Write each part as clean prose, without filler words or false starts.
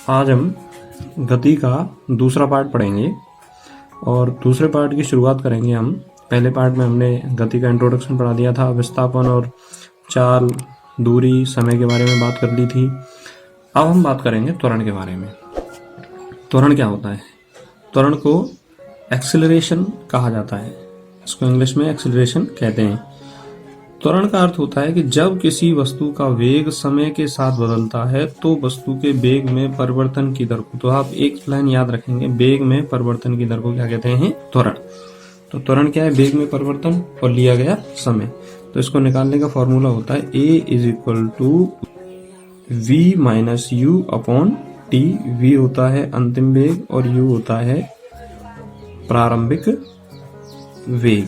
आज हम गति का दूसरा पार्ट पढ़ेंगे और दूसरे पार्ट की शुरुआत करेंगे हम। पहले पार्ट में हमने गति का इंट्रोडक्शन पढ़ा दिया था, विस्थापन और चाल, दूरी, समय के बारे में बात कर ली थी। अब हम बात करेंगे त्वरण के बारे में। त्वरण क्या होता है? त्वरण को एक्सेलरेशन कहा जाता है, इसको इंग्लिश में एक्सेलरेशन कहते हैं। त्वरण का अर्थ होता है कि जब किसी वस्तु का वेग समय के साथ बदलता है तो वस्तु के वेग में परिवर्तन की दर को, तो आप एक लाइन याद रखेंगे, वेग में परिवर्तन की दर को क्या कहते हैं? त्वरण। तो त्वरण क्या है? वेग में परिवर्तन और लिया गया समय। तो इसको निकालने का फॉर्मूला होता है a = v - u upon t। v होता है अंतिम वेग और u होता है प्रारंभिक वेग।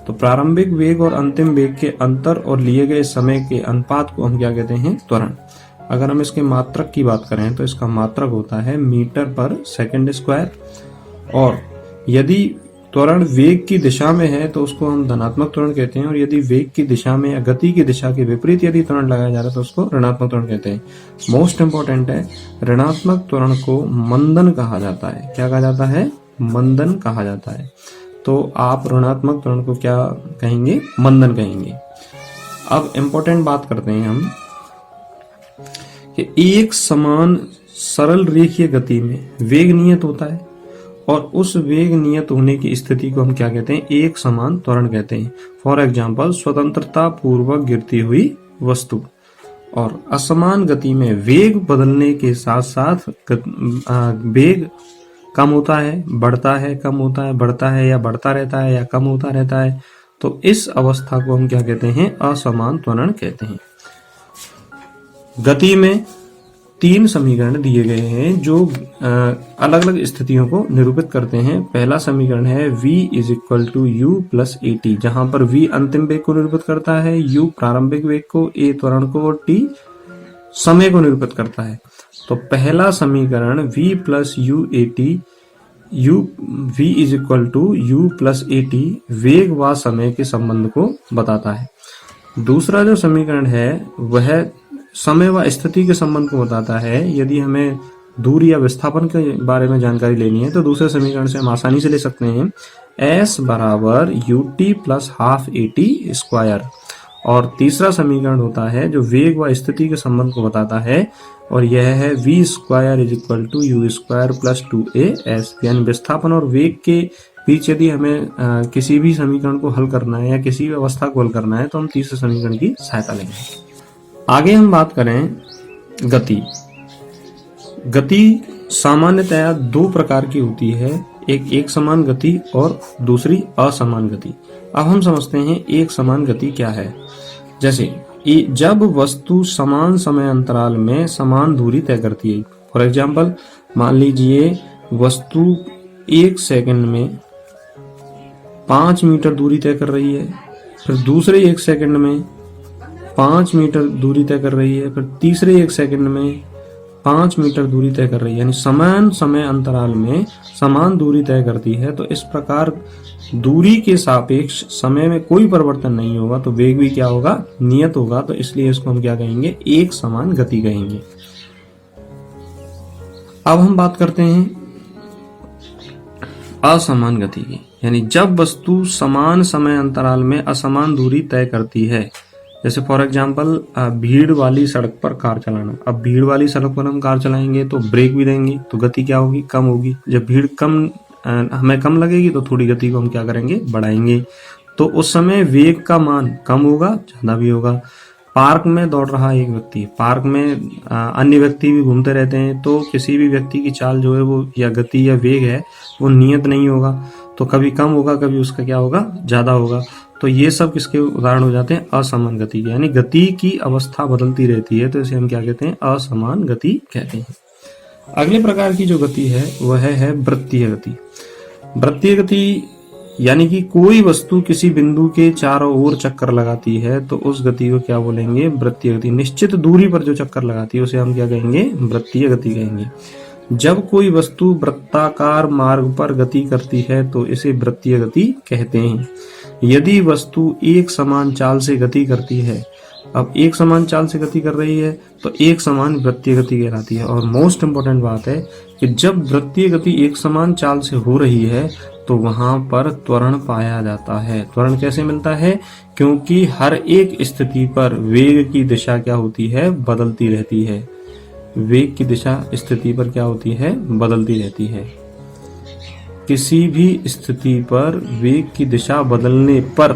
तो प्रारंभिक वेग और अंतिम वेग के अंतर और लिए गए समय के अनुपात को हम क्या कहते हैं? त्वरण। अगर हम इसके मात्रक की बात करें तो इसका मात्रक होता है मीटर/सेकंड²। और यदि त्वरण वेग की दिशा में है तो उसको हम धनात्मक त्वरण कहते हैं, और यदि वेग की दिशा में या गति की दिशा के विपरीत यदि त्वरण लगाया जा रहा है तो उसको ऋणात्मक त्वरण कहते हैं। मोस्ट इंपॉर्टेंट है, ऋणात्मक त्वरण को मंदन कहा जाता है। क्या कहा जाता है? मंदन कहा जाता है। तो आप ऋणात्मक त्वरण को क्या कहेंगे? मंदन कहेंगे। अब इंपॉर्टेंट बात करते हैं हम कि एक समान सरल रेखीय गति में वेग नियत होता है और उस वेग नियत होने की स्थिति को हम क्या कहते हैं? एक समान त्वरण कहते हैं। फॉर एग्जाम्पल, स्वतंत्रता पूर्वक गिरती हुई वस्तु। और असमान गति में वेग बदलने के साथ साथ वेग कम होता है, बढ़ता है, कम होता है, बढ़ता है, या बढ़ता रहता है या कम होता रहता है, तो इस अवस्था को हम क्या कहते हैं? असमान त्वरण कहते हैं। गति में 3 समीकरण दिए गए हैं जो अलग अलग स्थितियों को निरूपित करते हैं। पहला समीकरण है v = u + at, जहां पर v अंतिम वेग को निरूपित करता है, u प्रारंभिक वेग को, a त्वरण को और t समय को निरूपित करता है। तो पहला समीकरण v + u/at, v = u + at वेग व समय के संबंध को बताता है। दूसरा जो समीकरण है वह समय व स्थिति के संबंध को बताता है। यदि हमें दूरी या विस्थापन के बारे में जानकारी लेनी है तो दूसरे समीकरण से हम आसानी से ले सकते हैं, s = ut + ½ at²। और तीसरा समीकरण होता है जो वेग व स्थिति के संबंध को बताता है, और यह है v² = u² + 2as। यानी विस्थापन और वेग के बीच यदि हमें किसी भी समीकरण को हल करना है या किसी भी अवस्था को हल करना है तो हम तीसरे समीकरण की सहायता लेंगे। आगे हम बात करें गति। गति सामान्यतया 2 प्रकार की होती है, एक समान गति और दूसरी असमान गति। अब हम समझते हैं एक समान गति क्या है। जैसे जब वस्तु समान समय अंतराल में समान दूरी तय करती है। फॉर एग्जाम्पल, मान लीजिए वस्तु 1 सेकंड में 5 मीटर दूरी तय कर रही है, फिर दूसरे 1 सेकंड में 5 मीटर दूरी तय कर रही है, फिर तीसरे 1 सेकंड में 5 मीटर दूरी तय कर रही है, यानी समान समय अंतराल में समान दूरी तय करती है। तो इस प्रकार दूरी के सापेक्ष समय में कोई परिवर्तन नहीं होगा तो वेग भी क्या होगा? नियत होगा। तो इसलिए इसको हम क्या कहेंगे? एक समान गति कहेंगे। अब हम बात करते हैं असमान गति की, यानी जब वस्तु समान समय अंतराल में असमान दूरी तय करती है। जैसे फॉर एग्जाम्पल, भीड़ वाली सड़क पर कार चलाना। अब भीड़ वाली सड़क पर हम कार चलाएंगे तो ब्रेक भी देंगे तो गति क्या होगी? कम होगी। जब भीड़ हमें कम लगेगी तो थोड़ी गति को हम क्या करेंगे? बढ़ाएंगे। तो उस समय वेग का मान कम होगा, ज्यादा भी होगा। पार्क में दौड़ रहा एक व्यक्ति, पार्क में अन्य व्यक्ति भी घूमते रहते हैं, तो किसी भी व्यक्ति की चाल जो है वो या गति या वेग है वो नियत नहीं होगा, तो कभी कम होगा, कभी उसका क्या होगा? ज्यादा होगा। तो ये सब किसके उदाहरण हो जाते हैं? असमान गति के। यानी गति की अवस्था बदलती रहती है तो इसे हम क्या कहते हैं? असमान गति कहते हैं। अगले प्रकार की जो गति है वह है वृत्तीय गति। वृत्तीय गति यानी कि कोई वस्तु किसी बिंदु के चारों ओर चक्कर लगाती है तो उस गति को क्या बोलेंगे? वृत्तीय गति। निश्चित दूरी पर जो चक्कर लगाती है उसे हम क्या कहेंगे? वृत्तीय गति कहेंगे। जब कोई वस्तु वृत्ताकार मार्ग पर गति करती है तो इसे वृत्तीय गति कहते हैं। यदि वस्तु एक समान चाल से गति करती है अब एक समान चाल से गति कर रही है तो एक समान वृत्तीय गति कहलाती है। और मोस्ट इंपोर्टेंट बात है कि जब वृत्तीय गति एक समान चाल से हो रही है तो वहां पर त्वरण पाया जाता है। त्वरण कैसे मिलता है? क्योंकि हर एक स्थिति पर वेग की दिशा क्या होती है? बदलती रहती है। वेग की दिशा स्थिति पर क्या होती है? बदलती रहती है। किसी भी स्थिति पर वेग की दिशा बदलने पर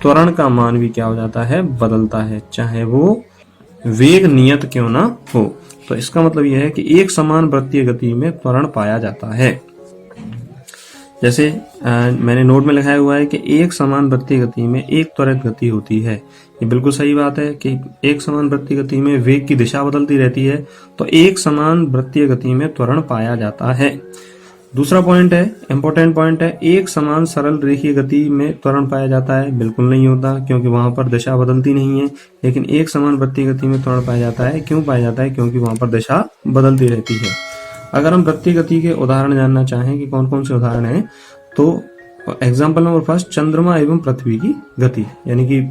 त्वरण का मान भी क्या हो जाता है? बदलता है, चाहे वो वेग नियत क्यों ना हो। तो इसका मतलब यह है कि एक समान वृत्तीय गति में त्वरण पाया जाता है। जैसे मैंने नोट में लिखाया हुआ है कि एक समान वृत्तीय गति में एक त्वरित गति होती है। ये बिल्कुल सही बात है कि एक समान वृत्तीय गति में वेग की दिशा बदलती रहती है, तो एक समान वृत्तीय गति में त्वरण पाया जाता है। दूसरा पॉइंट है, इंपॉर्टेंट पॉइंट है, एक समान सरल रेखीय गति में त्वरण पाया जाता है। बिल्कुल नहीं होता, क्योंकि वहां पर दिशा बदलती नहीं है। लेकिन एक समान वृत्तीय गति में त्वरण पाया जाता है। क्यों पाया जाता है? क्योंकि वहां पर दिशा बदलती रहती है। अगर हम वृत्तीय गति के उदाहरण जानना चाहें कि कौन कौन से उदाहरण हैं, तो एग्जाम्पल नंबर फर्स्ट, चंद्रमा एवं पृथ्वी की गति, यानी कि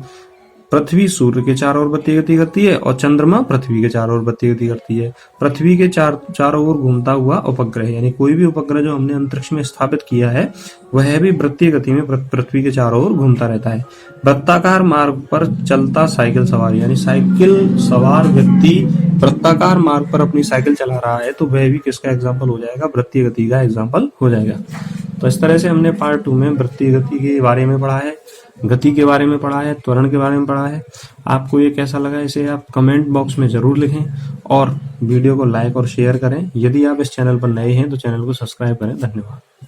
पृथ्वी सूर्य के चारों ओर वृत्तीय गति करती है और चंद्रमा पृथ्वी के चारों ओर वृत्तीय गति करती है। पृथ्वी के चारों ओर घूमता हुआ उपग्रह, यानी कोई भी उपग्रह जो हमने अंतरिक्ष में स्थापित किया है वह भी वृत्तीय गति में पृथ्वी के चारों ओर घूमता रहता है। वृत्ताकार मार्ग पर चलता साइकिल सवार, यानी साइकिल सवार व्यक्ति वृत्ताकार मार्ग पर अपनी साइकिल चला रहा है, तो वह भी किसका एग्जाम्पल हो जाएगा? वृत्तीय गति का एग्जाम्पल हो जाएगा। तो इस तरह से हमने पार्ट 2 में वृत्तीय गति के बारे में पढ़ा है, गति के बारे में पढ़ा है, त्वरण के बारे में पढ़ा है। आपको ये कैसा लगा इसे आप कमेंट बॉक्स में जरूर लिखें और वीडियो को लाइक और शेयर करें। यदि आप इस चैनल पर नए हैं तो चैनल को सब्सक्राइब करें। धन्यवाद।